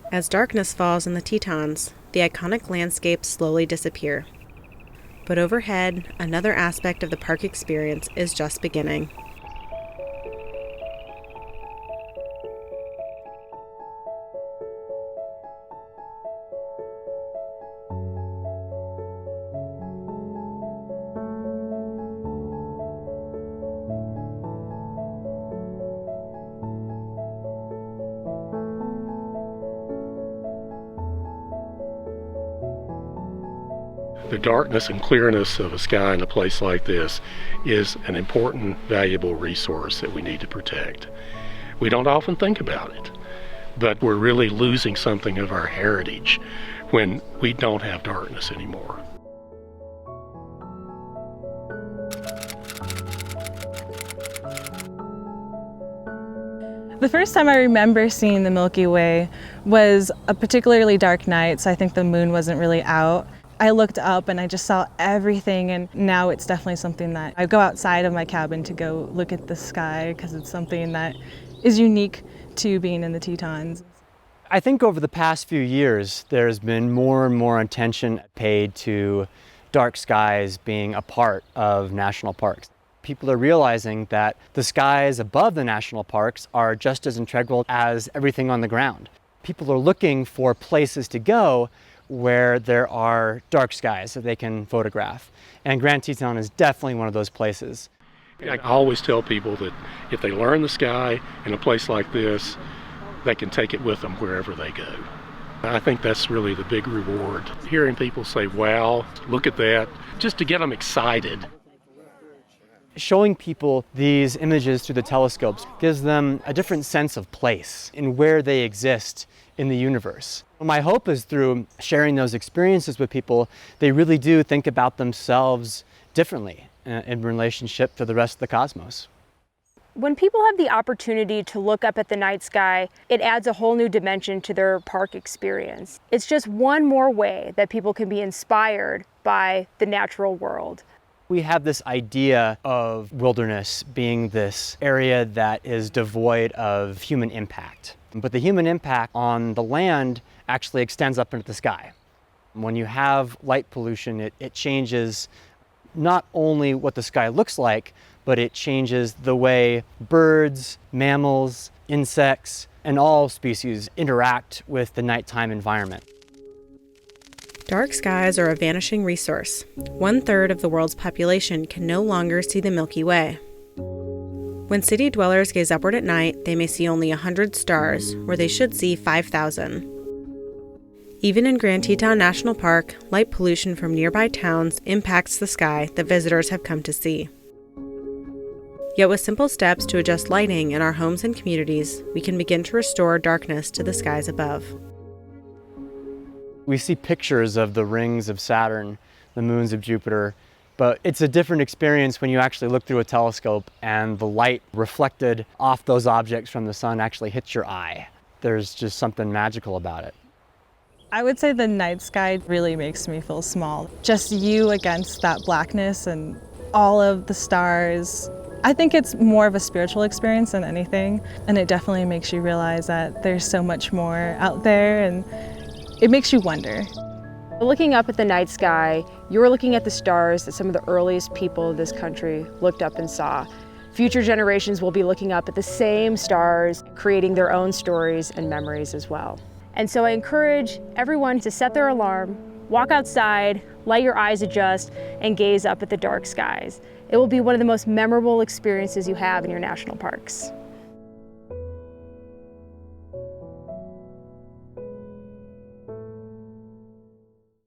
As darkness falls in the Tetons, the iconic landscapes slowly disappear. But overhead, another aspect of the park experience is just beginning. The darkness and clearness of a sky in a place like this is an important, valuable resource that we need to protect. We don't often think about it, but we're really losing something of our heritage when we don't have darkness anymore. The first time I remember seeing the Milky Way was a particularly dark night, so I think the moon wasn't really out. I looked up and I just saw everything, and now it's definitely something that I go outside of my cabin to go look at the sky because it's something that is unique to being in the Tetons. I think over the past few years, there's been more and more attention paid to dark skies being a part of national parks. People are realizing that the skies above the national parks are just as integral as everything on the ground. People are looking for places to go where there are dark skies that they can photograph. And Grand Teton is definitely one of those places. I always tell people that if they learn the sky in a place like this, they can take it with them wherever they go. I think that's really the big reward. Hearing people say, wow, look at that, just to get them excited. Showing people these images through the telescopes gives them a different sense of place and where they exist in the universe. My hope is through sharing those experiences with people, they really do think about themselves differently in relationship to the rest of the cosmos. When people have the opportunity to look up at the night sky, it adds a whole new dimension to their park experience. It's just one more way that people can be inspired by the natural world. We have this idea of wilderness being this area that is devoid of human impact. But the human impact on the land actually extends up into the sky. When you have light pollution, it changes not only what the sky looks like, but it changes the way birds, mammals, insects, and all species interact with the nighttime environment. Dark skies are a vanishing resource. 1/3 of the world's population can no longer see the Milky Way. When city dwellers gaze upward at night, they may see only 100 stars, where they should see 5,000. Even in Grand Teton National Park, light pollution from nearby towns impacts the sky that visitors have come to see. Yet with simple steps to adjust lighting in our homes and communities, we can begin to restore darkness to the skies above. We see pictures of the rings of Saturn, the moons of Jupiter, but it's a different experience when you actually look through a telescope and the light reflected off those objects from the sun actually hits your eye. There's just something magical about it. I would say the night sky really makes me feel small. Just you against that blackness and all of the stars. I think it's more of a spiritual experience than anything, and it definitely makes you realize that there's so much more out there, and it makes you wonder. Looking up at the night sky, you're looking at the stars that some of the earliest people of this country looked up and saw. Future generations will be looking up at the same stars, creating their own stories and memories as well. And so I encourage everyone to set their alarm, walk outside, let your eyes adjust, and gaze up at the dark skies. It will be one of the most memorable experiences you have in your national parks.